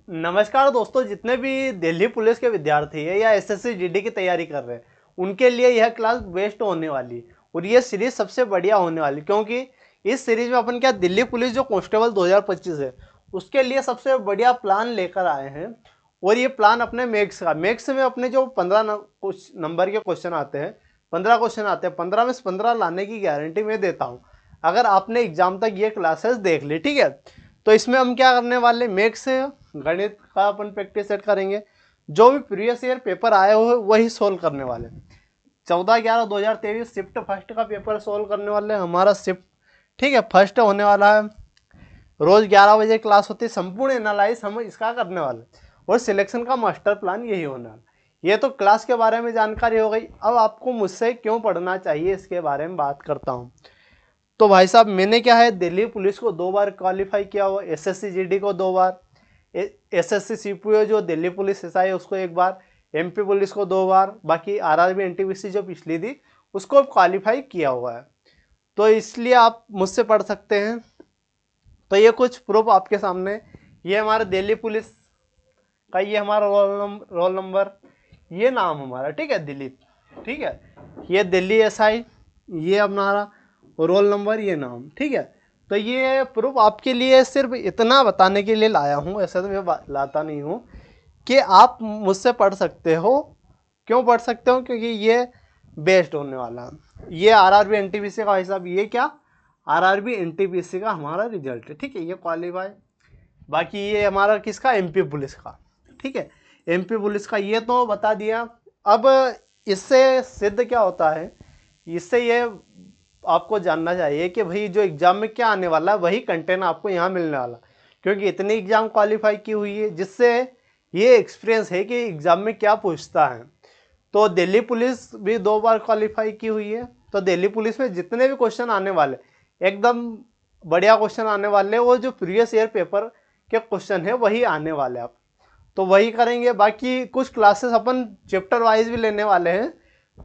नमस्कार दोस्तों, जितने भी दिल्ली पुलिस के विद्यार्थी है या एसएससी जीडी की तैयारी कर रहे हैं उनके लिए यह क्लास बेस्ट होने वाली और ये सीरीज सबसे बढ़िया होने वाली, क्योंकि इस सीरीज में अपन क्या दिल्ली पुलिस जो कांस्टेबल 2025 है उसके लिए सबसे बढ़िया प्लान लेकर आए हैं। और ये प्लान अपने मैथ्स में अपने जो 15 नंबर के क्वेश्चन आते हैं, 15 क्वेश्चन आते हैं, 15 में से 15 लाने की गारंटी मैं देता हूँ अगर आपने एग्जाम तक ये क्लासेस देख ली। ठीक है, तो इसमें हम क्या करने वाले, मैथ्स गणित का अपन प्रैक्टिस सेट करेंगे, जो भी प्रीवियस ईयर पेपर आए हो वही सोल्व करने वाले। 14/11/2023 शिफ्ट फर्स्ट का पेपर सोल्व करने वाले हमारा शिफ्ट। ठीक है, फर्स्ट होने वाला है, रोज 11 बजे क्लास होती है, संपूर्ण एनालाइज हम इसका करने वाले और सिलेक्शन का मास्टर प्लान यही होना है। ये तो क्लास के बारे में जानकारी हो गई। अब आपको मुझसे क्यों पढ़ना चाहिए इसके बारे में बात करता हूँ। तो भाई साहब, मैंने क्या है, दिल्ली पुलिस को 2 बार क्वालिफाई किया हुआ, एसएससी जीडी को 2 बार, एसएससी सीपीओ जो दिल्ली पुलिस एसआई है उसको 1 बार, एमपी पुलिस को 2 बार, बाकी आरआरबी एनटीपीसी जो पिछली थी उसको क्वालिफाई किया हुआ है। तो इसलिए आप मुझसे पढ़ सकते हैं। तो ये कुछ प्रूफ आपके सामने, ये हमारे दिल्ली पुलिस का, ये हमारा रोल नंबर, ये नाम हमारा, ठीक है, दिलीप। ठीक है, ये दिल्ली एसआई, ये हमारा रोल नंबर, ये नाम। ठीक है, तो ये प्रूफ आपके लिए सिर्फ इतना बताने के लिए लाया हूँ, ऐसा तो मैं लाता नहीं हूँ, कि आप मुझसे पढ़ सकते हो। क्यों पढ़ सकते हो? क्योंकि ये बेस्ट होने वाला। ये आरआरबी एनटीपीसी का हिसाब, ये क्या, आरआरबी एनटीपीसी का हमारा रिजल्ट है। ठीक है, ये क्वालिफाई। बाकी ये हमारा किसका, एमपी पुलिस का। ठीक है, एमपी पुलिस का ये तो बता दिया। अब इससे सिद्ध क्या होता है, इससे ये आपको जानना चाहिए कि भाई जो एग्जाम में क्या आने वाला है वही कंटेंट आपको यहाँ मिलने वाला, क्योंकि इतनी एग्जाम क्वालिफाई की हुई है जिससे ये एक्सपीरियंस है कि एग्जाम में क्या पूछता है। तो दिल्ली पुलिस भी 2 बार क्वालिफाई की हुई है, तो दिल्ली पुलिस में जितने भी क्वेश्चन आने वाले एकदम बढ़िया क्वेश्चन आने वाले, वो जो प्रीवियस ईयर पेपर के क्वेश्चन है वही आने वाले। आप तो वही करेंगे। बाकी कुछ क्लासेस अपन चैप्टर वाइज भी लेने वाले हैं,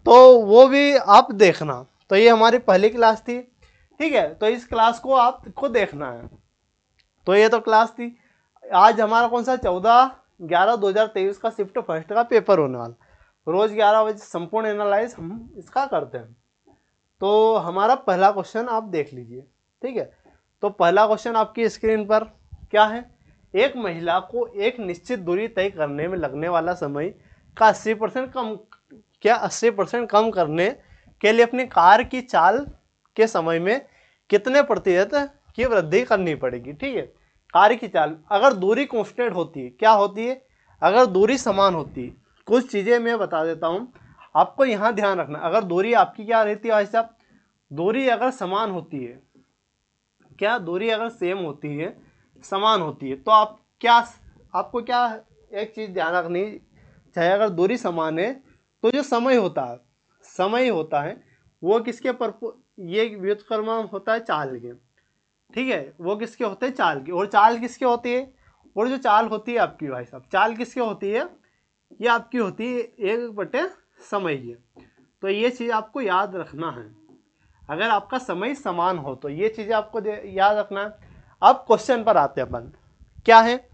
तो वो भी आप देखना। तो ये हमारी पहली क्लास थी। ठीक है, तो इस क्लास को आपको देखना है। तो ये तो क्लास थी। आज हमारा कौन सा, 14/11/2023 का शिफ्ट फर्स्ट का पेपर होने वाला। रोज 11 बजे संपूर्ण एनालाइज हम इसका करते हैं। तो हमारा पहला क्वेश्चन आप देख लीजिए। ठीक है, तो पहला क्वेश्चन आपकी स्क्रीन पर क्या है, एक महिला को एक निश्चित दूरी तय करने में लगने वाला समय का 80% कम, क्या 80% कम करने के लिए अपनी कार की चाल के समय में कितने प्रतिशत की वृद्धि करनी पड़ेगी। ठीक है, कार की चाल, अगर दूरी कांस्टेंट होती है, क्या होती है, अगर दूरी समान होती है, कुछ चीज़ें मैं बता देता हूँ आपको, यहाँ ध्यान रखना। अगर दूरी आपकी क्या रहती है भाई साहब, दूरी अगर समान होती है, क्या दूरी अगर सेम होती है, समान होती है, तो आप क्या, आपको क्या एक चीज़ ध्यान रखनी चाहिए, अगर दूरी समान है तो जो समय होता है वो किसके ये व्युत्क्रम होता है चाल के। ठीक है, वो किसके होते हैं, चाल के। और चाल किसके होती है, और जो चाल होती है आपकी भाई साहब, चाल किसके होती है, ये आपकी होती है 1/समय की। तो ये चीज़ आपको याद रखना है, अगर आपका समय समान हो तो ये चीज़ें आपको याद रखना है। अब क्वेश्चन पर आते हैं अपन, क्या है,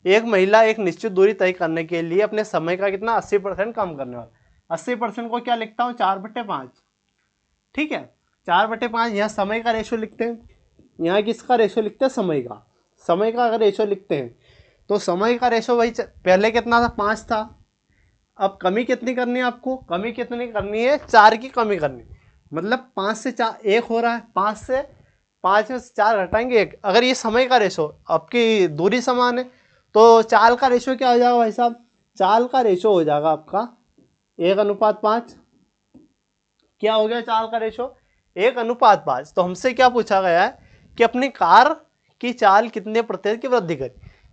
एक महिला एक निश्चित दूरी तय करने के लिए अपने समय का कितना, 80% कम करने वाला। 80% को क्या लिखता हूँ, 4/5। ठीक है, 4/5। यहाँ समय का रेशो लिखते हैं, यहाँ किसका रेशो लिखते हैं, समय का अगर रेशो लिखते हैं तो समय का रेशो वही पहले कितना था, 5 था। अब कमी कितनी करनी है आपको, कमी कितनी करनी है, 4 की कमी करनी, मतलब 5 से 4 1 हो रहा है, 5 में से 4 घटाएंगे 1। अगर ये समय का रेशो, आपकी दूरी समान है, तो चाल का रेशो क्या हो जाएगा भाई साहब, चाल का रेशो हो जाएगा आपका 1:5। क्या हो गया चाल का रेशो, 1:5। तो हमसे क्या पूछा गया है कि अपनी कार की चाल कितने प्रतिशत की वृद्धि करें।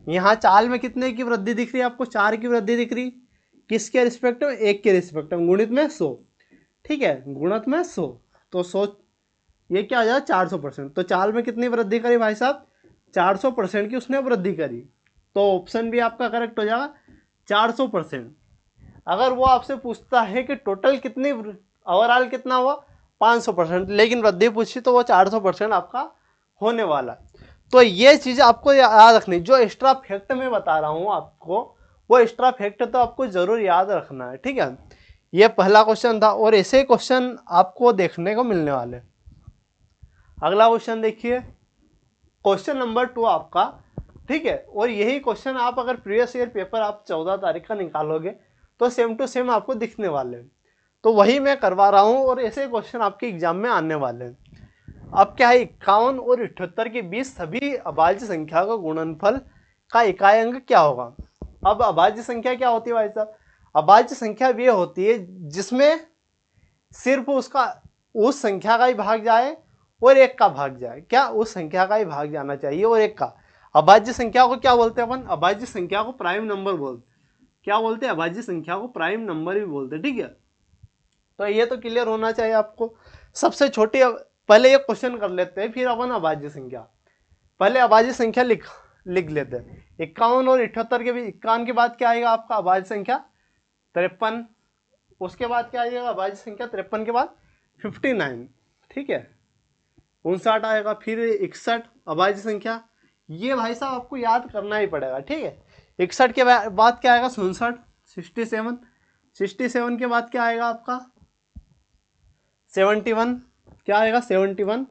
यहाँ चाल में कितने की वृद्धि दिख रही है आपको, 4 की वृद्धि दिख रही, किसके रिस्पेक्ट में, 1 के रिस्पेक्ट में, गुणित में 100। ठीक है, गुणित में 100, तो 100 ये क्या हो जाएगा, 400%। तो चाल में कितनी वृद्धि करी भाई साहब, 400% की उसने वृद्धि करी। तो ऑप्शन भी आपका करेक्ट हो जाएगा, 400%। अगर वो आपसे पूछता है कि टोटल कितनी, ओवरऑल कितना हुआ, 500%, लेकिन वृद्धि पूछी तो वो 400% आपका होने वाला। तो ये चीज़ आपको याद रखनी, जो एक्स्ट्रा फैक्ट मैं बता रहा हूँ आपको, वो एक्स्ट्रा फैक्ट तो आपको जरूर याद रखना है, ठीक है। ये पहला क्वेश्चन था और ऐसे क्वेश्चन आपको देखने को मिलने वाले। अगला क्वेश्चन देखिए, क्वेश्चन नंबर 2 आपका, ठीक है। और यही क्वेश्चन आप अगर प्रीवियस ईयर पेपर आप 14 तारीख का निकालोगे तो सेम टू सेम आपको दिखने वाले हैं। तो वही मैं करवा रहा हूँ और ऐसे क्वेश्चन आपके एग्जाम में आने वाले हैं। अब क्या है, 51 और 78 के बीच सभी अभाज्य संख्या का गुणनफल का इकाई अंक क्या होगा। अब अभाज्य संख्या क्या होती है भाई साहब, अभाज्य संख्या ये होती है जिसमें सिर्फ उसका उस संख्या का ही भाग जाए और एक का भाग जाए। क्या, उस संख्या का ही भाग जाना चाहिए और एक का। अभाज्य संख्या को क्या बोलते हैं अपन, अभाज्य संख्या को प्राइम नंबर बोलते। क्या बोलते हैं, अभाज्य संख्या को प्राइम नंबर भी बोलते, ठीक है। तो ये तो क्लियर होना चाहिए आपको। सबसे छोटी, पहले ये क्वेश्चन कर लेते हैं फिर अपन अभाज्य संख्या। पहले अभाज्य संख्या लिख लेते हैं। 51 और 78 के बीच, 51 के बाद क्या आएगा आपका अभाज्य संख्या 53, उसके बाद क्या आएगा अभाज्य संख्या 53 के बाद 59, ठीक है। 59 आएगा, फिर 61 अभाज्य संख्या। ये भाई साहब आपको याद करना ही पड़ेगा, ठीक है। 61 के बाद क्या आएगा 67, 67, 67 के बाद क्या आएगा आपका 71, क्या आएगा 71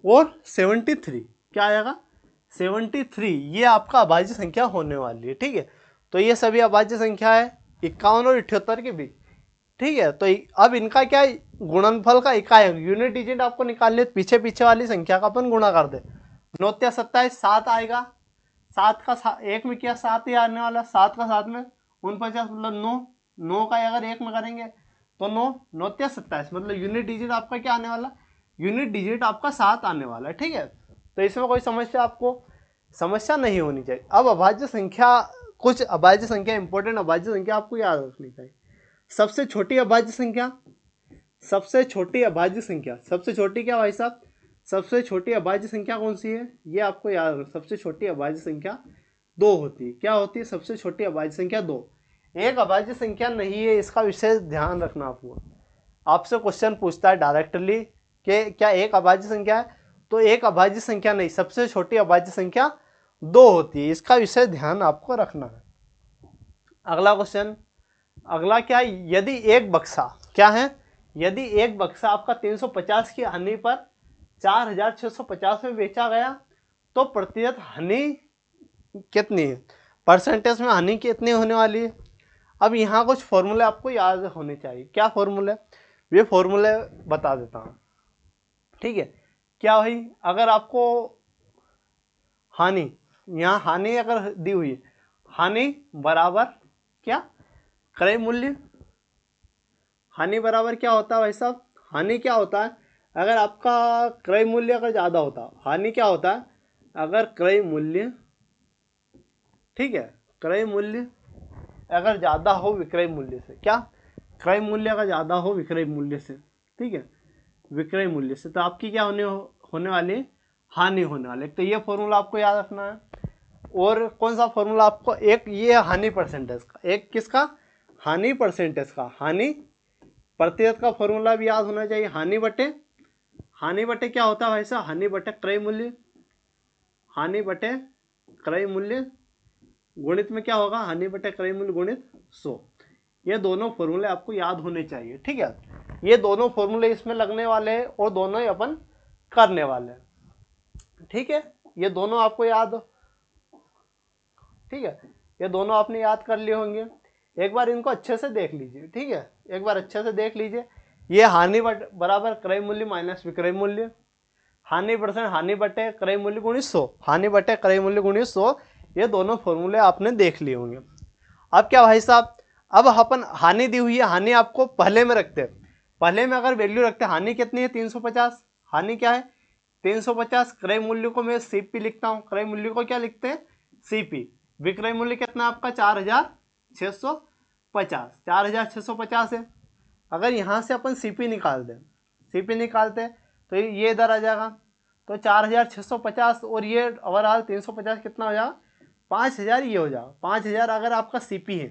और 73, क्या आएगा 73। ये आपका अभाज्य संख्या होने वाली है, ठीक है। तो ये सभी अभाज्य संख्या है 51 और 78 के बीच, ठीक है। तो अब इनका क्या है, गुणनफल का इकाई अंक, यूनिट डिजिट आपको निकालने, पीछे पीछे वाली संख्या का अपन गुणा कर दे। 9 × 27 7 आएगा, 7 का एक में किया 7 ही आने वाला, 7 का 7 में 49 मतलब 9, 9 का अगर एक में करेंगे तो 9, 9 × 27 मतलब यूनिट डिजिट आपका क्या आने वाला, यूनिट डिजिट आपका 7 आने वाला है, ठीक है। तो इसमें कोई समस्या आपको समस्या नहीं होनी चाहिए। अब अभाज्य संख्या, कुछ अभाज्य संख्या, इंपॉर्टेंट अभाज्य संख्या आपको याद रखनी चाहिए। सबसे छोटी अभाज्य संख्या, सबसे छोटी अभाज्य संख्या, सबसे छोटी क्या भाई साहब, सबसे छोटी अभाज्य संख्या कौन सी है, ये आपको याद रखना। सबसे छोटी अभाज्य संख्या 2 होती है। क्या होती है सबसे छोटी अभाज्य संख्या 2। एक अभाज्य संख्या नहीं है, इसका विशेष ध्यान रखना आपको। आपसे क्वेश्चन पूछता है डायरेक्टली कि क्या एक अभाज्य संख्या है, तो एक अभाज्य संख्या नहीं, सबसे छोटी अभाज्य संख्या 2 होती है, इसका विशेष ध्यान आपको रखना है। अगला क्वेश्चन, अगला क्या है, यदि एक बक्सा, क्या है, यदि एक बक्सा आपका 350 की हानि पर 4650 में बेचा गया तो प्रतिशत हानि कितनी है, परसेंटेज में हानि कितनी होने वाली है। अब यहाँ कुछ फॉर्मूले आपको याद होने चाहिए। क्या फॉर्मूले, वे फॉर्मूले बता देता हूँ, ठीक है। क्या भाई, अगर आपको हानि, यहाँ हानि अगर दी हुई है, हानि बराबर क्या, क्रय मूल्य। हानि बराबर क्या होता है भाई साहब, हानि क्या होता है, अगर आपका क्रय मूल्य अगर ज़्यादा होता, हानि क्या होता है, अगर क्रय मूल्य, ठीक है, क्रय मूल्य अगर ज़्यादा हो विक्रय मूल्य से, क्या, क्रय मूल्य अगर ज़्यादा हो विक्रय मूल्य से, ठीक है, विक्रय मूल्य से, तो आपकी क्या होने वाली है, हानि होने वाली है। तो ये फॉर्मूला आपको याद रखना है। और कौन सा फॉर्मूला आपको, एक ये हानि परसेंटेज का, एक किसका, हानि परसेंटेज का, हानि प्रतिशत का फॉर्मूला भी याद होना चाहिए। हानि बटे क्या होता है भाई साहब, हानि बटे क्रय मूल्य, हानि बटे क्रय मूल्य गुणित में क्या होगा, हानि बटे क्रय मूल्य गुणित 100। ये दोनों फॉर्मूले आपको याद होने चाहिए, ठीक है। ये दोनों फॉर्मूले इसमें लगने वाले हैं और दोनों ही अपन करने वाले हैं, ठीक है। ये दोनों आपको याद, ठीक है, ये दोनों आपने याद कर लिए होंगे। एक बार इनको अच्छे से देख लीजिए, ठीक है, एक बार अच्छे से देख लीजिए। ये हानि बराबर क्रय मूल्य माइनस विक्रय मूल्य, हानि परसेंट हानि बटे क्रय मूल्य गुणित 100, हानि बटे क्रय मूल्य गुणित 100। ये दोनों फॉर्मूले आपने देख लिए होंगे। अब क्या भाई साहब, अब अपन हानि दी हुई है, हानि आपको पहले में रखते हैं, पहले में अगर वैल्यू रखते हैं, हानि कितनी है 350, हानि क्या है 350, क्रय मूल्य को मैं सीपी लिखता हूँ, क्रय मूल्य को क्या लिखते हैं सीपी, विक्रय मूल्य कितना आपका 4650, 4650 है। अगर यहाँ से अपन सीपी निकाल दें, सीपी निकालते हैं तो ये इधर आ जाएगा, तो 4650 और ये ओवरऑल 350 कितना हो जाएगा 5000, ये हो जाएगा 5000। अगर आपका सीपी है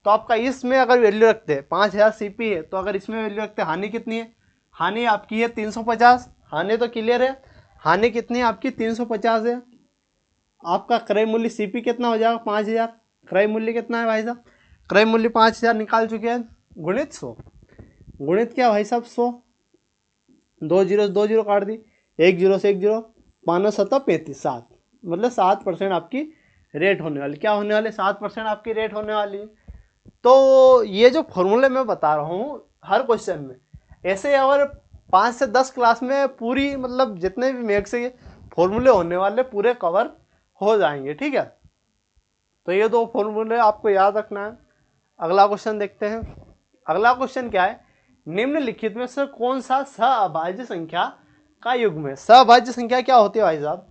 तो आपका इसमें अगर वैल्यू रखते हैं 5000 सीपी है, तो अगर इसमें वैल्यू रखते हैं, हानि कितनी है, हानि आपकी है 350, हानि तो क्लियर है, हानि कितनी है आपकी 350 है, आपका क्रय मूल्य सीपी कितना हो जाएगा 5000। क्रय मूल्य कितना है भाई साहब, क्रय मूल्य 5000 निकाल चुके हैं, गुणित 100, गुणित क्या भाई साहब 100, 2 जीरो काट दी, 1 जीरो से 1 जीरो, 5 7 मतलब 7% आपकी रेट होने वाली, क्या होने वाली 7% आपकी रेट होने वाली है। तो ये जो फॉर्मूले मैं बता रहा हूँ हर क्वेश्चन में, ऐसे अगर 5 से 10 क्लास में पूरी मतलब जितने भी मैथ्स के फॉर्मूले होने वाले पूरे कवर हो जाएंगे, ठीक है। तो ये दो फॉर्मूले आपको याद रखना है। अगला क्वेश्चन देखते हैं। अगला क्वेश्चन क्या है, निम्नलिखित में से कौन सा सहअभाज्य संख्या का युग्म है। सहअभाज्य संख्या क्या होती है भाई साहब,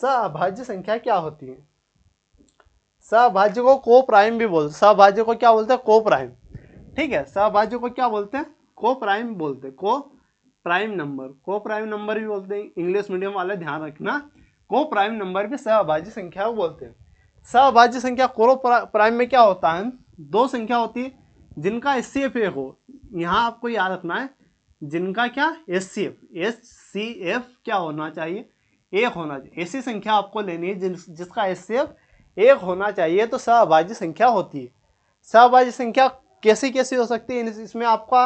सहअभाज्य संख्या क्या होती है, सहअभाज्य को को प्राइम भी बोलते, सहअभाज्य को क्या बोलते हैं, को प्राइम, ठीक है। सहअभाज्य को क्या बोलते हैं, को प्राइम बोलते हैं, को प्राइम नंबर, को प्राइम नंबर भी बोलते हैं। इंग्लिश मीडियम वाले ध्यान रखना, को प्राइम नंबर भी सहअभाज्य संख्या को बोलते हैं। सहअभाज्य संख्या को प्राइम में क्या होता है, दो संख्या होती है जिनका एचसीएफ एक हो, यहाँ आपको याद रखना है जिनका क्या एचसीएफ क्या होना चाहिए, एक होना चाहिए। ऐसी संख्या आपको लेनी है जिसका एचसीएफ एक होना चाहिए, तो सहअभाज्य संख्या होती है। सहअभाज्य संख्या कैसी कैसी हो सकती है, इसमें आपका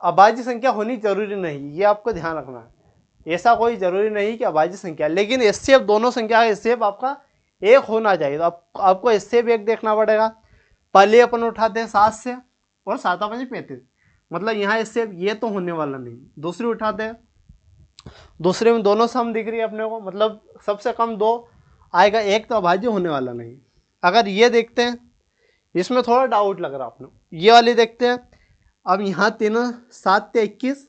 अभाज्य संख्या होनी जरूरी नहीं, ये आपको ध्यान रखना है। ऐसा कोई जरूरी नहीं कि अभाज्य संख्या, लेकिन एचसीएफ दोनों संख्या का एचसीएफ आपका एक होना चाहिए। तो आपको एचसीएफ एक देखना पड़ेगा। पहले अपन उठाते हैं 7 से और 7 5 35, मतलब यहाँ एचसीएफ ये तो होने वाला नहीं। दूसरी उठाते हैं, दूसरे में दोनों सम दिख रही है अपने को, मतलब सबसे कम 2 आएगा, एक तो अभाज्य होने वाला नहीं। अगर ये देखते हैं, इसमें थोड़ा डाउट लग रहा है आपने, ये वाली देखते हैं। अब यहाँ तीनों 7 से 21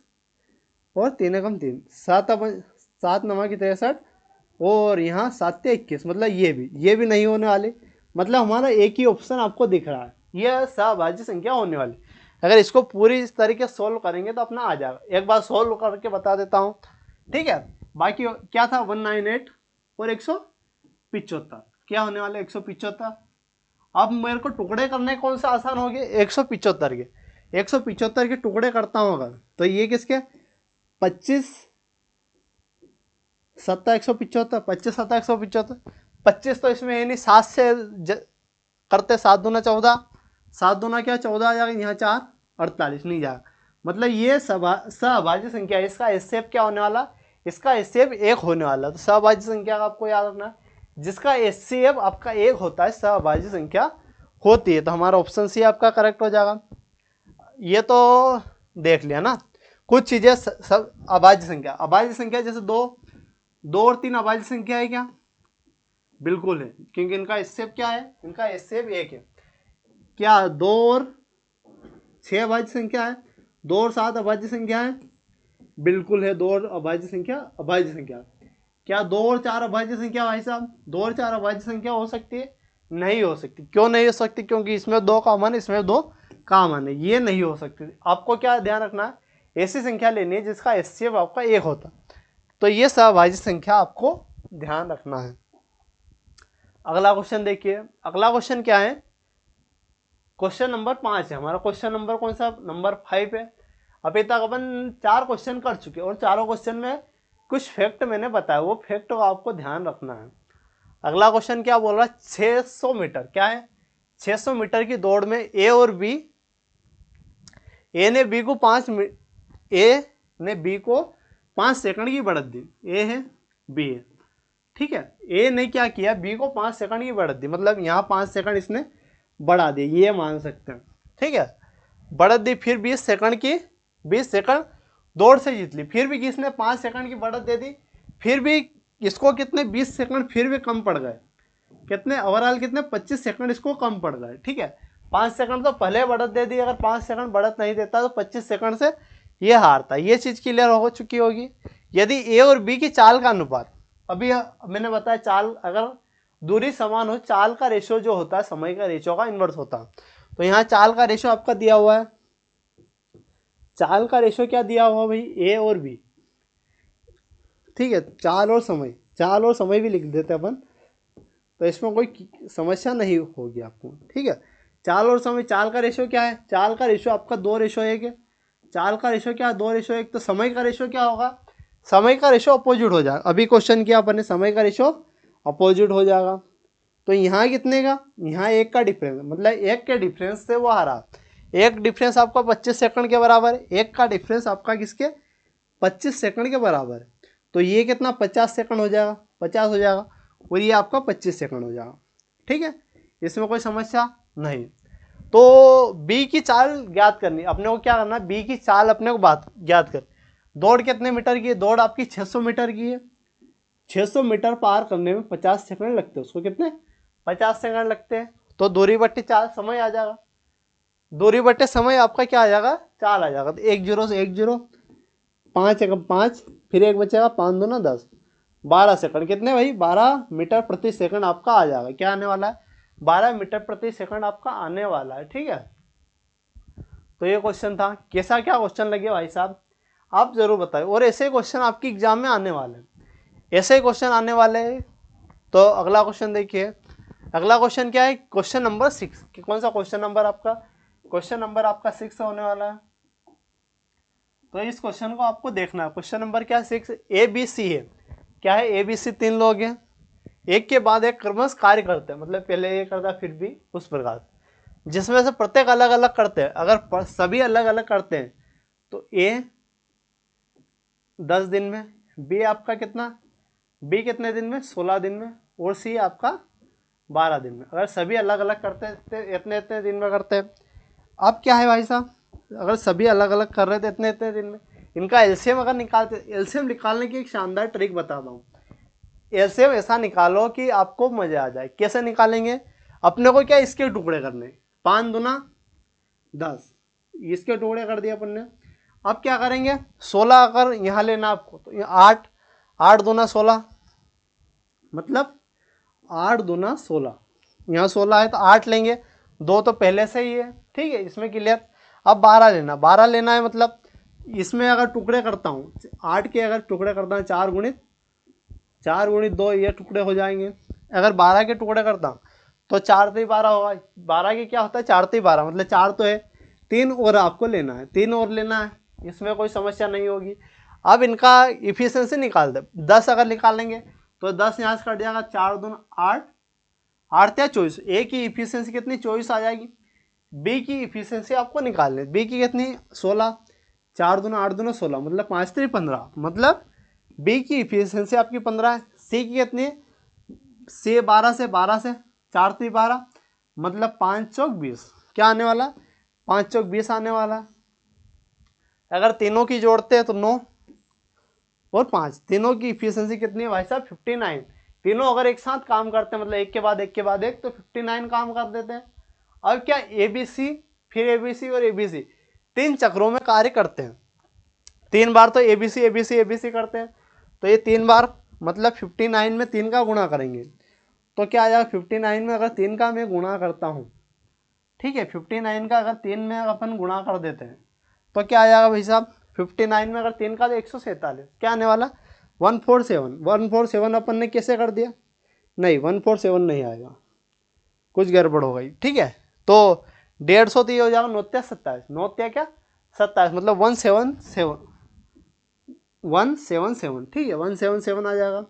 और 3 कम 3, 7 9 की 63 और यहाँ 7 से 21, मतलब ये भी नहीं होने वाले। मतलब हमारा एक ही ऑप्शन आपको दिख रहा है, यह सहअभाज्य संख्या होने वाली। अगर इसको पूरी इस तरीके से सोल्व करेंगे तो अपना आ जाएगा। एक बार सोल्व करके बता देता हूँ, ठीक है। बाकी क्या था 198 और 175, क्या होने वाले 175। अब मेरे को टुकड़े करने कौन सा आसान हो गए, 175 के, 175 के टुकड़े करता हूँ अगर, तो ये किसके 25 7 175, 25 7 175, 25 तो इसमें है नहीं, 7 से करते 7 दूना 14, 7 दूना क्या 14 आ जाएगा, यहाँ 4 48 नहीं जाएगा। मतलब ये सहअभाज्य संख्या, इसका एचसीएफ क्या होने वाला, इसका एचसीएफ एक होने वाला। तो सहअभाज्य संख्या का आपको याद रखना है, जिसका एचसीएफ आपका एक होता है सहअभाज्य संख्या होती है। तो हमारा ऑप्शन सी आपका करेक्ट हो जाएगा। ये तो देख लिया ना कुछ चीजें। सब अभाज्य संख्या, अभाज्य संख्या जैसे 2 और 3 अभाज्य संख्या है क्या, बिल्कुल है, क्योंकि इनका एचसीएफ क्या है, इनका एचसीएफ एक है। क्या 2 और 6 अभाज्य संख्या है, 2 और 7 अभाज्य संख्या है, बिल्कुल है 2 और अभाज्य संख्या अभाज्य संख्या। क्या 2 और 4 अभाज्य संख्या भाई साहब, 2 और 4 अभाज्य संख्या हो सकती है, नहीं हो सकती। क्यों नहीं हो सकती, क्योंकि इसमें 2 कॉमन, इसमें 2 कॉमन है, ये नहीं हो सकती। आपको क्या ध्यान रखना है, ऐसी संख्या लेनी है जिसका एचसीएफ आपका एक होता, तो ये सहअभाज्य संख्या आपको ध्यान रखना है। अगला क्वेश्चन देखिए। अगला क्वेश्चन क्या है, क्वेश्चन नंबर 5 है हमारा। क्वेश्चन नंबर कौन सा, नंबर 5 है। अभी तक अपन 4 क्वेश्चन कर चुके और चारों क्वेश्चन में कुछ फैक्ट मैंने बताया, वो फैक्ट को आपको ध्यान रखना है। अगला क्वेश्चन क्या बोल रहा है, 600 मीटर, क्या है 600 मीटर की दौड़ में ए और बी, ए ने बी को 5 सेकंड की बढ़त दी। ए है बी है, ठीक है। ए ने क्या किया, बी को 5 सेकंड की बढ़त दी, मतलब यहाँ 5 सेकंड इसने बढ़ा दी, ये मान सकते हैं, ठीक है। बढ़त दी, फिर 20 सेकंड दौड़ से जीत ली, फिर भी किसने 5 सेकंड की बढ़त दे दी, फिर भी इसको कितने 20 सेकंड फिर भी कम पड़ गए, कितने ओवरऑल कितने 25 सेकंड इसको कम पड़ गए, ठीक है। 5 सेकंड तो पहले बढ़त दे दी, अगर 5 सेकंड बढ़त नहीं देता तो 25 सेकंड से ये हारता। ये चीज क्लियर हो चुकी होगी। यदि ए और बी की चाल का अनुपात, अभी मैंने बताया चाल अगर दूरी समान हो, चाल का रेशियो जो होता है समय का रेशियो का इन्वर्स होता है। तो यहाँ चाल का रेशियो आपका दिया हुआ है, चाल का रेशियो क्या दिया हुआ भाई, ए और बी, ठीक है। चाल और समय भी लिख देते अपन, तो इसमें कोई समस्या नहीं होगी आपको, ठीक है। चाल और समय, चाल का रेशियो क्या है, चाल का रेशियो आपका 2:1 है। चाल का रेशियो क्या है 2:1, तो समय का रेशियो क्या होगा, समय का रेशियो अपोजिट हो जाएगा। अभी क्वेश्चन किया अपन ने, समय का रेशियो अपोजिट हो जाएगा। तो यहाँ कितने का, यहाँ 1 का डिफरेंस, मतलब 1 के डिफरेंस से वो हारा। 1 डिफरेंस आपका 25 सेकंड के बराबर, 1 का डिफरेंस आपका किसके 25 सेकंड के बराबर। तो ये कितना 50 सेकंड हो जाएगा, 50 हो जाएगा, और ये आपका 25 सेकंड हो जाएगा। ठीक है, इसमें कोई समस्या नहीं। तो बी की चाल ज्ञात करनी, अपने को क्या करना, बी की चाल अपने को बात ज्ञात कर। दौड़ कितने मीटर की है, दौड़ आपकी 600 मीटर की है। 600 मीटर पार करने में 50 सेकंड लगते हैं, उसको कितने 50 सेकंड लगते हैं। तो दूरी बट्टी चाल समय आ जाएगा, दूरी बट्टे समय आपका क्या आ जाएगा, चाल आ जाएगा। तो 1 0 से 1 0, 5 एक 5, फिर 1 बचेगा, 5 2 10, 12 सेकंड, कितने भाई 12 मीटर प्रति सेकंड आपका आ जाएगा। क्या आने वाला है, 12 मीटर प्रति सेकंड आपका आने वाला है। ठीक है, तो ये क्वेश्चन था। कैसा क्या क्वेश्चन लगे भाई साहब, आप जरूर बताएं। और ऐसे क्वेश्चन आपकी एग्जाम में आने वाले हैं, ऐसे क्वेश्चन आने वाले हैं। तो अगला क्वेश्चन देखिए, अगला क्वेश्चन क्या है, क्वेश्चन नंबर 6। कौन सा क्वेश्चन नंबर आपका, क्वेश्चन नंबर आपका 6 होने वाला है। तो इस क्वेश्चन को आपको देखना है। क्वेश्चन नंबर क्या है, 6। ए बी सी है, क्या है, ए बी सी 3 लोग हैं, एक के बाद एक क्रमश कार्य करते हैं, मतलब पहले ये करता फिर भी उस प्रकार, जिसमें से प्रत्येक अलग अलग करते हैं। अगर सभी अलग अलग करते हैं तो ए 10 दिन में, बी आपका कितना, बी कितने दिन में 16 दिन में, और सी आपका 12 दिन में। अगर सभी अलग अलग करते हैं इतने इतने दिन में करते हैं। अब क्या है भाई साहब, अगर सभी अलग अलग कर रहे थे इतने इतने दिन में, इनका एलसीएम अगर निकालते, एलसीएम निकालने की एक शानदार ट्रिक बताता हूँ। एलसीएम ऐसा निकालो कि आपको मजा आ जाए। कैसे निकालेंगे, अपने को क्या इसके टुकड़े करने, 5 दूना 10, इसके टुकड़े कर दिए अपन ने। अब क्या करेंगे, 16 अगर यहाँ लेना आपको, तो 8, 8 दूना 16, मतलब 8 दूना 16, यहाँ 16 है तो 8 लेंगे, 2 तो पहले से ही है। ठीक है, इसमें क्लियर। अब 12 लेना, 12 लेना है, मतलब इसमें अगर टुकड़े करता हूँ 8 के, अगर टुकड़े करता हूँ 4 गुणित 2, ये टुकड़े हो जाएंगे। अगर 12 के टुकड़े करता हूँ तो 4 3 12 होगा। 12 के क्या होता है, 4 3 12, मतलब 4 तो है, 3 और आपको लेना है, 3 और लेना है, इसमें कोई समस्या नहीं होगी। अब इनका इफिशियंसी निकाल दे, 10 अगर निकालेंगे तो 10 यहाँ से कट जाएगा, 4 दून 8, 8 या 24, ए की इफिशियंसी कितनी 24 आ जाएगी। बी की इफिशियंसी आपको निकालनी, बी की कितनी 16, 4 दूना 8 दूना 16, मतलब 5 3 15, मतलब बी की इफिशियंसी आपकी 15 है। सी की कितनी है, सी 12 से 4 3 12, मतलब 5 चौक 20, क्या आने वाला, 5 चौक 20 आने वाला। अगर तीनों की जोड़ते हैं तो 9 और 5, तीनों की इफिशियंसी कितनी है भाई साहब 59। तीनों अगर एक साथ काम करते हैं, मतलब एक के बाद एक के बाद एक, तो 59 काम कर देते हैं। अब क्या, ए बी सी, फिर ए बी सी और ए बी सी 3 चक्रों में कार्य करते हैं। 3 बार तो ए बी सी करते हैं, तो ये 3 बार, मतलब 59 में 3 का गुणा करेंगे तो क्या आ जाएगा, 59 में अगर 3 का मैं गुणा करता हूँ, ठीक है, 59 का अगर 3 में अपन गुणा कर देते हैं तो क्या आ जाएगा भाई साहब, 59 में अगर 3 का तो 147, क्या आने वाला 147। 147 अपन ने कैसे कर दिया, नहीं 147 नहीं आएगा, कुछ गड़बड़ हो गई। ठीक है, तो 150 तो ये हो जाएगा 9 27, 9 क्या 27, मतलब 177, ठीक है 177 आ जाएगा।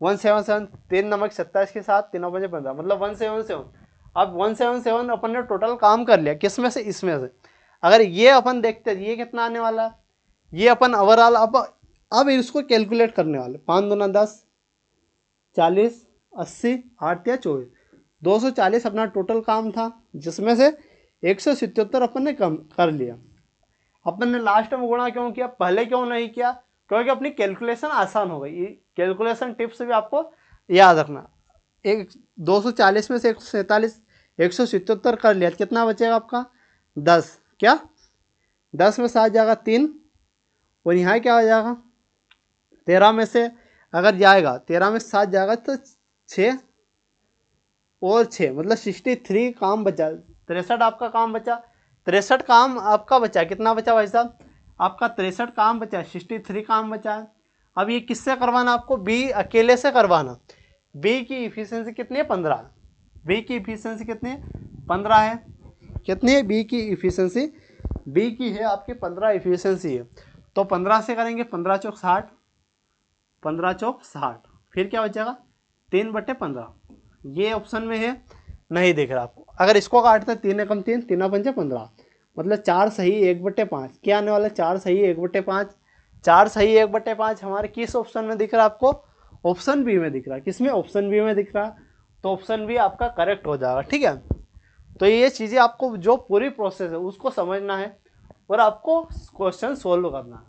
177, 3 नमक 27 के साथ 3 बजे 15, मतलब 177। अब 177 अपन ने टोटल काम कर लिया, किस में से, इसमें से। अगर ये अपन देखते हैं ये कितना आने वाला है, ये अपन ओवरऑल अब इसको कैलकुलेट करने वाले, 5 दूना 10, 40, 80, 8 या 24, 240 अपना टोटल काम था, जिसमें से 177 अपन ने कम कर लिया। अपन ने लास्ट में गुणा क्यों किया, पहले क्यों नहीं किया, क्योंकि अपनी कैलकुलेशन आसान हो गई। कैलकुलेशन टिप्स भी आपको याद रखना। 240 में से 147, 177 कर लिया, कितना बचेगा आपका 10, क्या 10 में 7 जाएगा 3, और यहाँ क्या हो जाएगा 13 में से अगर जाएगा, 13 में 7 जाएगा तो 6 और 6, मतलब 63 काम बचा, 63 आपका काम बचा, 63 काम आपका बचा। कितना बचा भाई साहब, आपका 63 काम बचा, 63 काम बचा है। अब ये किससे करवाना आपको, बी अकेले से करवाना। बी की इफिशियंसी कितनी है 15, बी की इफिशियंसी कितनी है 15 है, कितनी है बी की इफिशियंसी, बी की है आपकी 15 इफिशियंसी है। तो 15 से करेंगे, 15 चौक 60, 15 चौक 60, फिर क्या बचेगा 3/15 ये ऑप्शन में है, नहीं दिख रहा आपको। अगर इसको काटते 3 एकम 3, 3 पंजे 15, मतलब 4 सही 1/5 क्या आने वाला है, 4 सही 1/5। 4 सही 1/5 हमारे किस ऑप्शन में दिख रहा है आपको, ऑप्शन बी में दिख रहा है। किसमें, ऑप्शन बी में दिख रहा है, तो ऑप्शन बी आपका करेक्ट हो जाएगा। ठीक है, तो ये चीज़ें आपको जो पूरी प्रोसेस है उसको समझना है और आपको क्वेश्चन सोल्व करना है।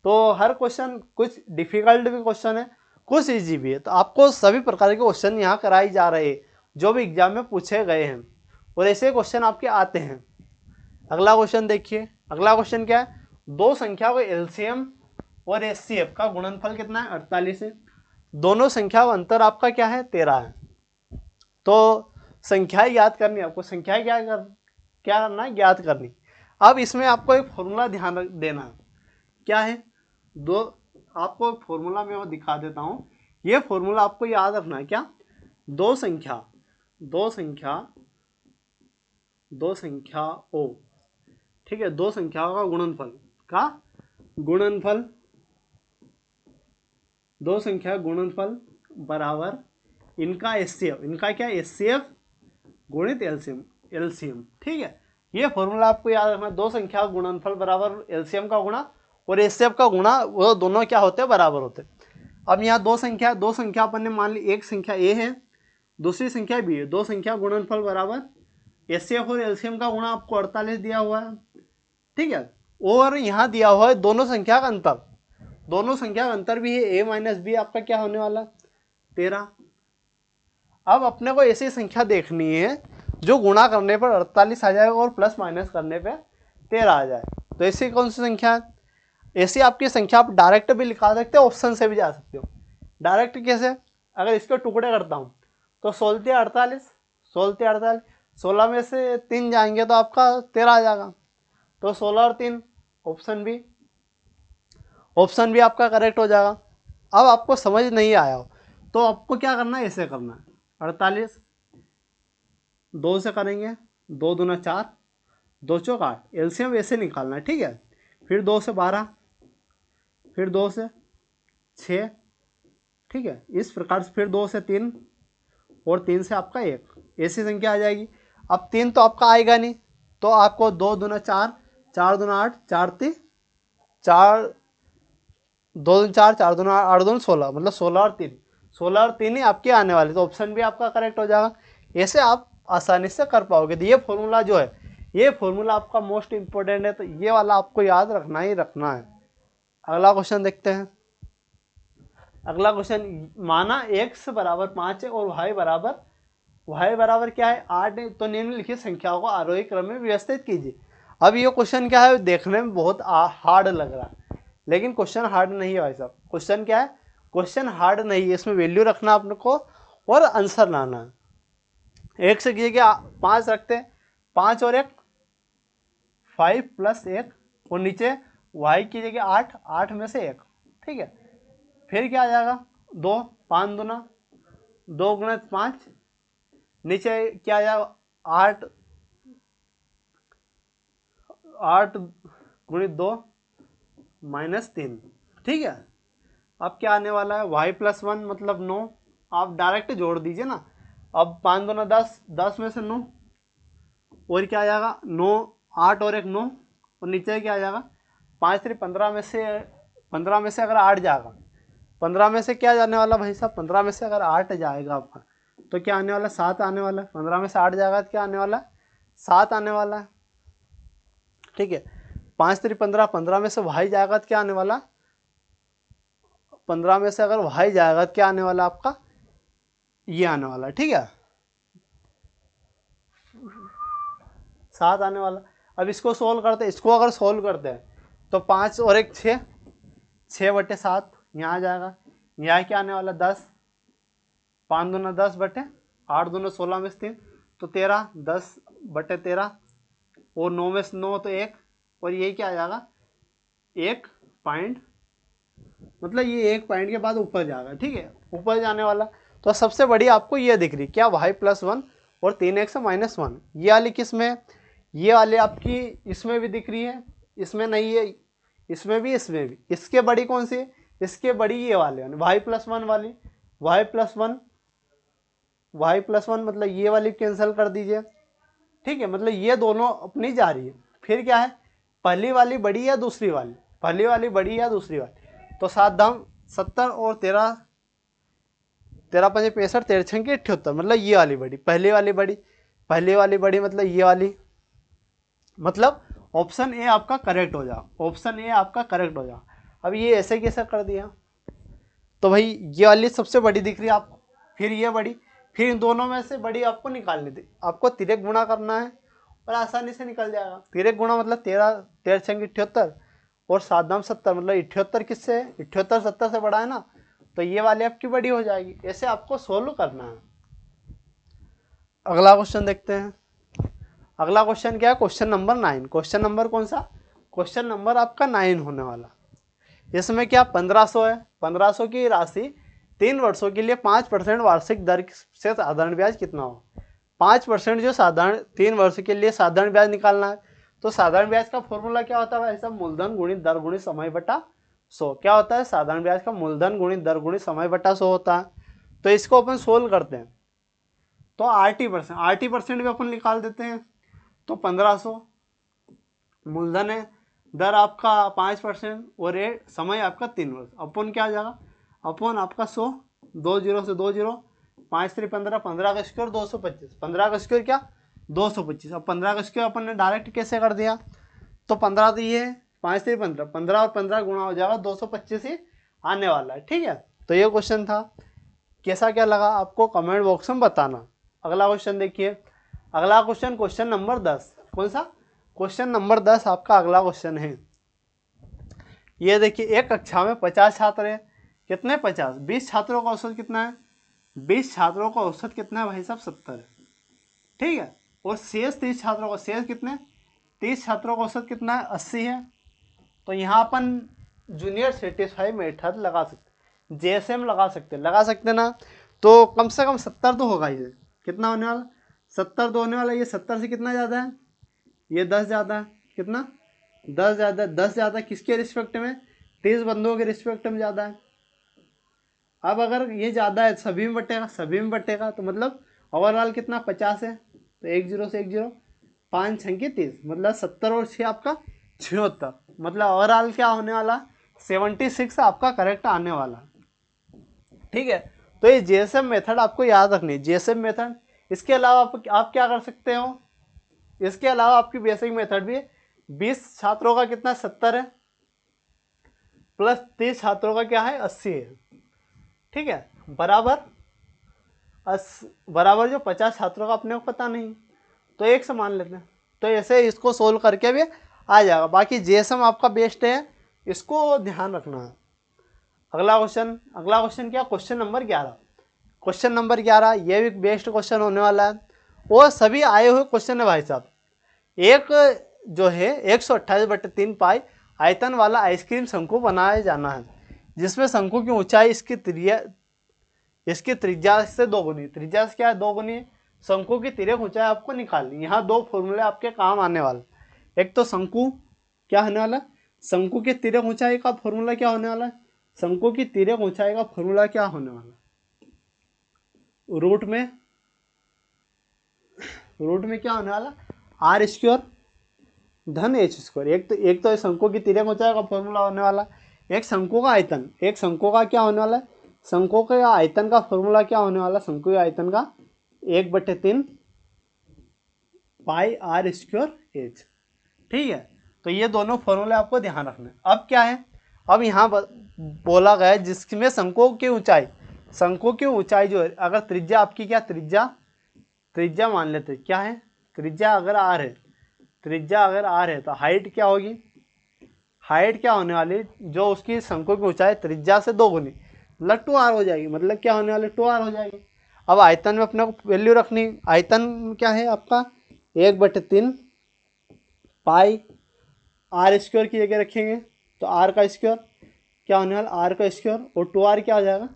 तो हर क्वेश्चन, कुछ डिफिकल्ट भी क्वेश्चन है, कुछ इजी भी है। तो आपको सभी प्रकार के क्वेश्चन यहाँ कराए जा रहे हैं जो भी एग्जाम में पूछे गए हैं, और ऐसे क्वेश्चन आपके आते हैं। अगला क्वेश्चन देखिए, अगला क्वेश्चन क्या है, दो संख्या को एलसीएम और एचसीएफ का गुणनफल कितना है, 48 है। दोनों संख्या का अंतर आपका क्या है, 13 है। तो संख्याएं याद करनी है आपको, संख्याएं क्या करना है, ज्ञात करनी। अब इसमें आपको एक फॉर्मूला ध्यान देना है, क्या है, दो, आपको एक फॉर्मूला मैं वो दिखा देता हूँ। ये फॉर्मूला आपको याद रखना है, क्या, दो संख्या ओ, ठीक है, दो संख्याओं का गुणनफल दो संख्या गुणनफल बराबर इनका एचसीएफ, इनका क्या, एचसीएफ गुणित एलसीएम। ठीक है, ये फॉर्मूला आपको याद रखना, दो संख्या का गुणनफल बराबर एलसीएम का गुणा और एचसीएफ का गुणा, वो दोनों क्या होते हैं, बराबर होते हैं। अब यहाँ दो संख्या अपन ने मान ली, एक संख्या ए है, दूसरी संख्या बी है। दो संख्या गुणनफल बराबर एचसीएफ और एलसीएम का गुणा आपको 48 दिया हुआ है। ठीक है, और यहाँ दिया हुआ है दोनों संख्या का अंतर, दोनों संख्या का अंतर भी है a माइनस बी, आपका क्या होने वाला, 13। अब अपने को ऐसी संख्या देखनी है जो गुणा करने पर 48 आ जाएगा और प्लस माइनस करने पे 13 आ जाए। तो ऐसी कौन सी संख्या है, ऐसी आपकी संख्या आप डायरेक्ट भी लिखा सकते हो, ऑप्शन से भी जा सकते हो। डायरेक्ट कैसे, अगर इसके टुकड़े करता हूँ तो 16 48, 16 में से 3 जाएंगे तो आपका 13 आ जाएगा। तो 16 और 3, ऑप्शन भी आपका करेक्ट हो जाएगा। अब आपको समझ नहीं आया हो तो आपको क्या करना है, ऐसे करना है, 48 2 से करेंगे, 2 दूना 4, 2 चौक 8, एलसीएम ऐसे निकालना है। ठीक है, फिर 2 से 12, फिर 2 से 6, ठीक है, इस प्रकार से फिर 2 से 3 और 3 से आपका 1, ऐसी संख्या आ जाएगी। अब 3 तो आपका आएगा नहीं, तो आपको 2 दूना 4, 4 दूना 8, 4 3 4, 2 दूना 4, 4 दूना 8 दूना 16, मतलब 16 और 3 ही आपके आने वाले, तो ऑप्शन भी आपका करेक्ट हो जाएगा। ऐसे आप आसानी से कर पाओगे। तो ये फॉर्मूला जो है, ये फॉर्मूला आपका मोस्ट इंपॉर्टेंट है, तो ये वाला आपको याद रखना ही रखना है। अगला क्वेश्चन देखते हैं। अगला क्वेश्चन, माना x बराबर 5 है और y बराबर क्या है, 8 है, तो निम्नलिखित संख्याओं को आरोही क्रम में व्यवस्थित कीजिए। अब ये क्वेश्चन क्या है, देखने में बहुत हार्ड लग रहा है, लेकिन क्वेश्चन हार्ड नहीं है भाई साहब। क्वेश्चन क्या है, क्वेश्चन हार्ड नहीं है, इसमें वैल्यू रखना अपने को और आंसर लाना है। एक से क्या 5 रखते हैं, 5 और 1 5 प्लस 1, और नीचे y की जगह 8, 8 में से 1, ठीक है। फिर क्या आ जाएगा, 2, 5 दूना 2 गुणित 5, नीचे क्या आ जाएगा 8 गुणित 2 माइनस 3, ठीक है। अब क्या आने वाला है, y प्लस 1 मतलब 9, आप डायरेक्ट जोड़ दीजिए ना। अब 5 दूना 10, 10 में से 9, और क्या आ जाएगा 9, 8 और 1 9, और नीचे क्या आ जाएगा 5 3 15 में से अगर 8 जाएगा, 15 में से क्या जाने वाला भाई साहब, 15 में से अगर 8 जाएगा आपका तो क्या आने वाला, 7 आने वाला है। 15 में से 8 जाएगा तो क्या आने वाला है, 7 आने वाला है, ठीक है। 5 3 15, 15 में से y जाएगा तो क्या आने वाला, 15 में से अगर y जाएगा तो क्या आने वाला आपका, ये आने वाला, ठीक है, 7 आने वाला। अब इसको सोल्व करते हैं, इसको अगर सोल्व करते हैं तो 5 और 1 6, 6/7 यहाँ आ जाएगा। यहाँ क्या आने वाला 10, 5 दूना 10 बटे 8 दूना 16 में से 3 तो 13, 10/13, और 9 में से 9 तो 1, और ये क्या आ जाएगा 1 पॉइंट, मतलब ये 1 पॉइंट के बाद ऊपर जाएगा, ठीक है, ऊपर जाने वाला। तो सबसे बड़ी आपको ये दिख रही क्या, y प्लस 1 और 3x माइनस 1, ये वाली किस में, ये वाले आपकी इसमें भी दिख रही है, इसमें नहीं है, इसमें भी, इसमें भी। इसके बड़ी कौन सी है, इसके बड़ी ये वाले y प्लस 1 वाली, y+1, y+1 मतलब ये वाली कैंसिल कर दीजिए, ठीक है, मतलब ये दोनों अपनी जा रही है। फिर क्या है, पहली वाली बड़ी या दूसरी वाली, पहली वाली बड़ी या दूसरी वाली, तो 7 दाम 70 और 13 13 5 65, 13 6 78, मतलब ये वाली बड़ी, पहली वाली बड़ी, पहली वाली बड़ी मतलब ये वाली, मतलब ऑप्शन ए आपका करेक्ट हो जाए, ऑप्शन ए आपका करेक्ट हो जाए। अब ये ऐसे कैसे कर दिया, तो भाई ये वाली सबसे बड़ी दिख रही है आपको, फिर ये बड़ी, फिर इन दोनों में से बड़ी आपको निकालनी थी, आपको तिरक गुणा करना है और आसानी से निकल जाएगा। तिरक गुणा मतलब 13 13 6 78 और 7 दाम 70, मतलब 78 किससे है, 78 70 से बड़ा है ना, तो ये वाली आपकी बड़ी हो जाएगी। ऐसे आपको सोल्व करना है। अगला क्वेश्चन देखते हैं। अगला क्वेश्चन क्या है, क्वेश्चन नंबर 9। क्वेश्चन नंबर कौन सा, क्वेश्चन नंबर आपका 9 होने वाला। इसमें क्या 1500 है, 1500 की राशि 3 वर्षों के लिए 5% वार्षिक दर से साधारण ब्याज कितना हो। 5% जो साधारण 3 वर्ष के लिए साधारण ब्याज निकालना है, तो साधारण ब्याज का फॉर्मूला क्या होता है भाई साहब, मूलधन गुणित दर गुणित समय बटा 100। क्या होता है, साधारण ब्याज का मूलधन गुणित दर गुणित समय बटा 100 होता है। तो इसको अपन सोल्व करते हैं, तो RT% भी अपन निकाल देते हैं। तो 1500 मूलधन है, दर आपका 5% और ये समय आपका 3 वर्ष, अपन क्या आ जाएगा, अपन आपका 100, 2 0 से 2 0, 5 3 15, 15 का स्क्वायर 225, 15 का स्क्वायर क्या 225। अब 15 का स्क्वायर अपन ने डायरेक्ट कैसे कर दिया, तो 15 तो ये 5 3 15, 15 और 15 गुणा हो जाएगा 225 ही आने वाला है, ठीक है। तो ये क्वेश्चन था, कैसा क्या लगा आपको कमेंट बॉक्स में बताना। अगला क्वेश्चन देखिए। अगला क्वेश्चन, क्वेश्चन नंबर 10। कौन सा, क्वेश्चन नंबर 10 आपका अगला क्वेश्चन है। ये देखिए, एक कक्षा में 50 छात्र हैं, कितने 50, 20 छात्रों का औसत कितना है, 20 छात्रों का औसत कितना है भाई साहब 70 है, ठीक है। और शेष 30 छात्रों का, शेष कितने 30 छात्रों का औसत कितना है 80 है। तो यहाँ अपन जूनियर सेटिस्फाई मेथड लगा सकते, JSM लगा सकते ना, तो कम से कम 70 तो होगा ही, कितना होने वाला 70 तो होने वाला। ये 70 से कितना ज़्यादा है, ये 10 ज़्यादा है, कितना 10 ज़्यादा, 10 ज़्यादा किसके रिस्पेक्ट में, 30 बंदों के रिस्पेक्ट में ज़्यादा है। अब अगर ये ज़्यादा है सभी में बटेगा, सभी में बटेगा, तो मतलब ओवरऑल कितना 50 है, तो 1 0 से 1 0, 5 6 30, मतलब 70 और 6 आपका 76, मतलब ओवरऑल क्या होने वाला 76 आपका करेक्ट आने वाला, ठीक है। तो ये JSM मेथड आपको याद रखनी है, JSM मेथड। इसके अलावा आप क्या कर सकते हो, इसके अलावा आपकी बेसिक मेथड भी 20 छात्रों का कितना 70 है, प्लस 30 छात्रों का क्या है 80 है, ठीक है, बराबर जो 50 छात्रों का अपने को पता नहीं, तो एक समान लेते हैं। तो ऐसे इसको सोल्व करके भी आ जाएगा। बाकी JSM आपका बेस्ट है, इसको ध्यान रखना है। अगला क्वेश्चन क्या, क्वेश्चन नंबर 11। क्वेश्चन नंबर 11 ये भी बेस्ट क्वेश्चन होने वाला है, वो सभी आए हुए क्वेश्चन है भाई साहब। एक जो है 128/3 पाई आयतन वाला आइसक्रीम शंकु बनाया जाना है, जिसमें शंकु की ऊंचाई इसकी त्रिज्या से 2 गुनी, त्रिज्या से क्या है 2 गुनी, शंकु की तिर्यक ऊंचाई आपको निकालनी। यहाँ 2 फॉर्मूले आपके काम आने वाले। एक तो शंकु क्या होने वाला, शंकु की तिर्यक ऊंचाई का फॉर्मूला क्या होने वाला है, शंकु की तिर्यक ऊंचाई का फॉर्मूला क्या होने वाला, रूट में क्या होने वाला R² धन H²। एक तो शंकु की तिर्यक ऊंचाई का फॉर्मूला होने वाला, एक शंकु का आयतन, एक शंकु का क्या होने वाला है, शंकु के आयतन का फॉर्मूला क्या होने वाला, शंकु के आयतन का 1/3 पाई R² H, ठीक है। तो ये दोनों फॉर्मूले आपको ध्यान रखना है। अब क्या है, अब यहाँ बोला गया है जिसमें शंकु की ऊंचाई जो है, अगर त्रिज्या आपकी क्या त्रिज्या मान लेते क्या है, त्रिज्या अगर R है, तो हाइट क्या होगी, हाइट क्या होने वाली, जो उसकी शंकु की ऊंचाई त्रिज्या से 2 गुनी, मतलब 2R हो जाएगी, मतलब क्या होने वाली 2R हो जाएगी। अब आयतन में अपने को वैल्यू रखनी, आयतन क्या है आपका 1/3 पाई R² की जगह रखेंगे, तो R का स्क्वायर क्या होने वाला, R का स्क्वायर और 2R क्या हो जाएगा,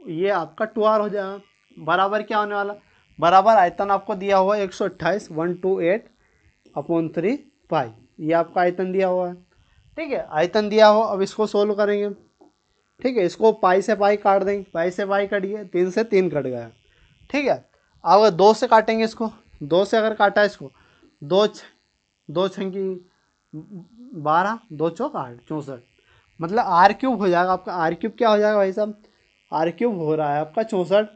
ये आपका 2R हो जाएगा, बराबर क्या होने वाला, बराबर आयतन आपको दिया हुआ 128/3 पाई, ये आपका आयतन दिया हुआ है, ठीक है, आयतन दिया हुआ। अब इसको सोल्व करेंगे, ठीक है, इसको पाई से पाई काट देंगे, पाई से पाई कट गया, 3 से 3 कट गया। ठीक है, अब अगर 2 से काटेंगे इसको, 2 से अगर काटा इसको, दो दो छंकी 12, 2 चौक 8, 64, मतलब आर क्यूब हो जाएगा आपका। आर क्यूब क्या हो जाएगा भाई साहब, आर क्यूब हो रहा है आपका 64।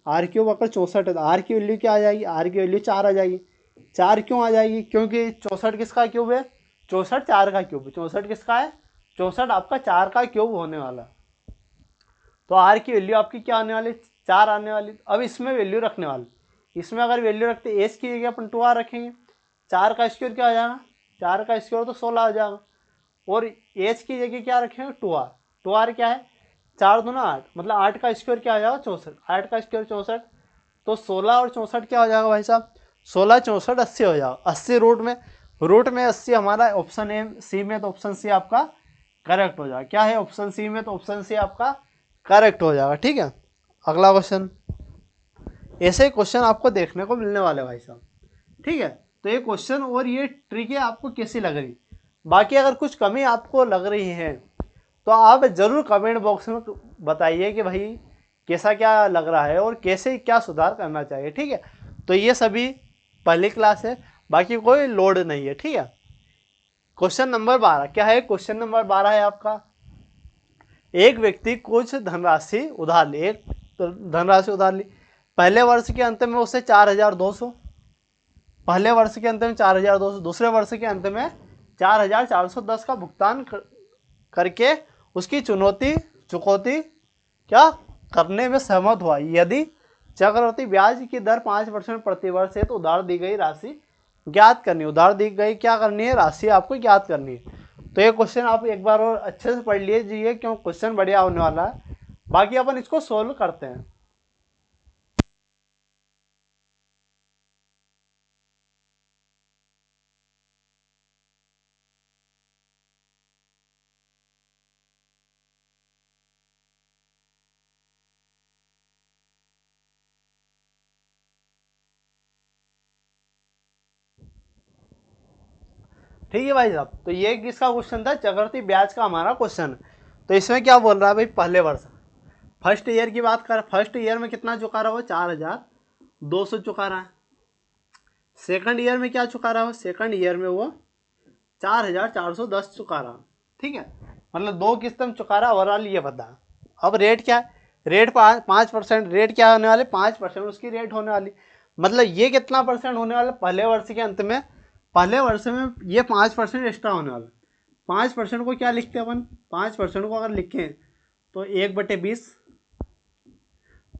आर क्यूब अगर 64 है तो आर की वैल्यू क्या आ जाएगी, आर की वैल्यू 4 आ जाएगी। 4 क्यों आ जाएगी, क्योंकि 64 किसका क्यूब है, 64 4 का क्यूब। 64 किसका है, 64 आपका 4 का क्यूब होने वाला। तो आर की वैल्यू आपकी क्या आने वाली, 4 आने वाली। अब इसमें वैल्यू रखने वाले, इसमें अगर वैल्यू रखते एच की जगह अपन 2 आर रखेंगे, 4 का स्क्वायर क्या आ जाएगा, 4 का स्क्वायर तो 16 आ जाएगा। और एच की जगह क्या रखेंगे 2 आर, 2 आर क्या है 4 दूना 8, मतलब 8 का स्क्वायर क्या आ जाएगा 64, 8 का स्क्वायर 64, तो 16 और 64 क्या हो जाएगा भाई साहब, 16 64 80 हो जाएगा। 80 रूट में 80 हमारा ऑप्शन ए सी में, तो ऑप्शन सी आपका करेक्ट हो जाएगा। क्या है ऑप्शन सी में, तो ऑप्शन सी आपका करेक्ट हो जाएगा। ठीक है, अगला क्वेश्चन। ऐसे क्वेश्चन आपको देखने को मिलने वाले भाई साहब। ठीक है, तो ये क्वेश्चन और ये ट्रिक है, आपको कैसी लग रही। बाकी अगर कुछ कमी आपको लग रही है तो आप जरूर कमेंट बॉक्स में बताइए कि भाई कैसा क्या लग रहा है और कैसे क्या सुधार करना चाहिए। ठीक है, तो ये सभी पहली क्लास है, बाकी कोई लोड नहीं है। ठीक है, क्वेश्चन नंबर 12 क्या है, क्वेश्चन नंबर 12 है आपका, एक व्यक्ति कुछ धनराशि उधार ली, एक धनराशि उधार ली, पहले वर्ष के अंत में उसे 4200, पहले वर्ष के अंत में 4200, दूसरे वर्ष के अंत में 4410 का भुगतान करके उसकी चुकौती क्या करने में सहमत हुआ। यदि चक्रवृद्धि ब्याज की दर 5% प्रति वर्ष है तो उधार दी गई राशि ज्ञात करनी, उधार दी गई क्या करनी है, राशि आपको ज्ञात करनी है। तो ये क्वेश्चन आप एक बार और अच्छे से पढ़ लीजिए, क्यों क्वेश्चन बढ़िया होने वाला है। बाकी अपन इसको सोल्व करते हैं। ठीक है भाई साहब, तो ये किसका क्वेश्चन था, चक्रवृद्धि ब्याज का हमारा क्वेश्चन। तो इसमें क्या बोल रहा है भाई, पहले वर्ष फर्स्ट ईयर की बात कर, फर्स्ट ईयर में कितना चुका रहा हो, 4200 चुका रहा है। सेकंड ईयर में क्या चुका रहा हो, सेकंड ईयर में वो 4410 चुका रहा। ठीक है, मतलब 2 किस्त में चुका रहा, ओवरऑल ये बता। अब रेट क्या है, रेट 5%, रेट क्या होने वाले 5% उसकी रेट होने वाली। मतलब ये कितना परसेंट होने वाला पहले वर्ष के अंत में, पहले वर्ष में ये 5% एक्स्ट्रा होने वाला। 5% को क्या लिखते हैं अपन, 5% को अगर लिखें तो 1/20,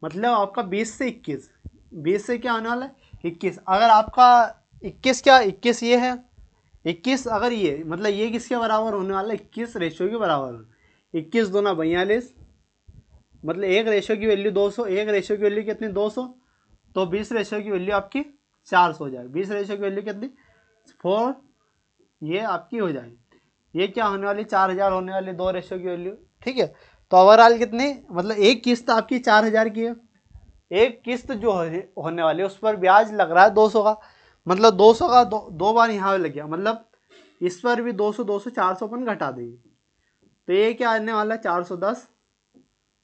मतलब आपका 20 से 21, 20 से क्या होने वाला है 21। अगर आपका 21 क्या 21 ये है, 21 अगर ये मतलब ये किसके बराबर होने वाला है, 21 रेशियो के बराबर। 21 दूना 42, मतलब एक रेशियो की वैल्यू 200, एक रेशियो की वैल्यू कितनी 200, तो 20 रेशियो की वैल्यू आपकी 400 हो जाएगी। 20 रेशियो की वैल्यू कितनी 4, ये आपकी हो जाएगी। ये क्या होने वाली 4000 होने वाली, 2 रेशियो की वैल्यू। ठीक है, तो ओवरऑल कितनी, मतलब एक किस्त आपकी 4000 की है, एक किस्त जो होने वाली है उस पर ब्याज लग रहा है 200 का, मतलब 200 का दो बार यहाँ लग गया, मतलब इस पर भी 200 200 400 अपन घटा देंगे। तो ये क्या आने वाला है 410,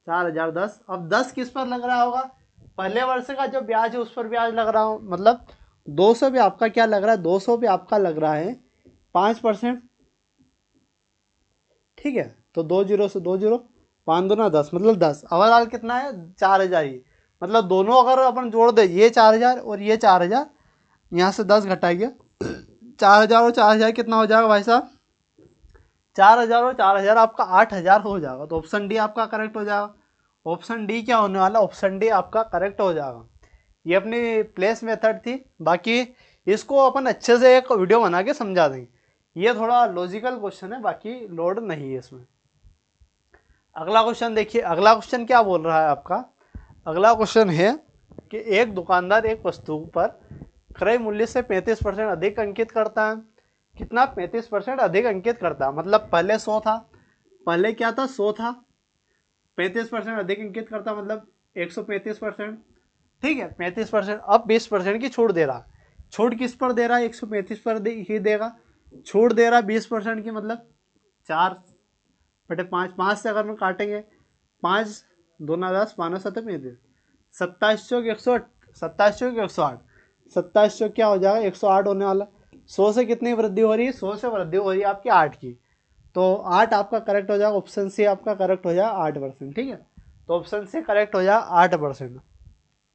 4010। अब 10 किस पर लग रहा होगा, पहले वर्ष का जो ब्याज है उस पर ब्याज लग रहा हो, मतलब 200 पे आपका क्या लग रहा है, 200 पे आपका लग रहा है 5%। ठीक है, तो 20 से 20, 5 दूना 10, मतलब 10। ओवरऑल कितना है 4000 ही, मतलब दोनों अगर अपन जोड़ दे, ये 4000 और ये 4000, यहाँ से 10 घटाइए, 4000 और 4000 कितना हो जाएगा भाई साहब, 4000 और 4000 आपका 8000 हो जाएगा। तो ऑप्शन डी आपका करेक्ट हो जाएगा। ऑप्शन डी क्या होने वाला, ऑप्शन डी आपका करेक्ट हो जाएगा। ये अपनी प्लेस मेथड थी, बाकी इसको अपन अच्छे से एक वीडियो बना के समझा देंगे। ये थोड़ा लॉजिकल क्वेश्चन है, बाकी लोड नहीं है इसमें। अगला क्वेश्चन देखिए, अगला क्वेश्चन क्या बोल रहा है आपका, अगला क्वेश्चन है कि एक दुकानदार एक वस्तु पर क्रय मूल्य से 35% अधिक अंकित करता है। कितना 35% अधिक अंकित करता है, मतलब पहले 100 था, पहले क्या था 100 था, 35% अधिक अंकित करता मतलब 135%। ठीक है, 35%, अब 20% की छूट दे रहा। छूट किस पर दे रहा है, 135 पर ही देगा। छूट दे रहा 20% की, मतलब 4 बटे 5, 5 से अगर हम काटेंगे, 5 दूना 10, 5 7 35, 27 चौक 108, 27 चौक 108, 27 चौक क्या हो जाएगा 108 होने वाला। 100 से कितनी वृद्धि हो रही है, 100 से वृद्धि हो रही है आपकी 8 की, तो 8 आपका करेक्ट हो जाएगा, ऑप्शन सी आपका करेक्ट हो जाएगा 8%। ठीक है, तो ऑप्शन सी करेक्ट हो जाएगा 8%।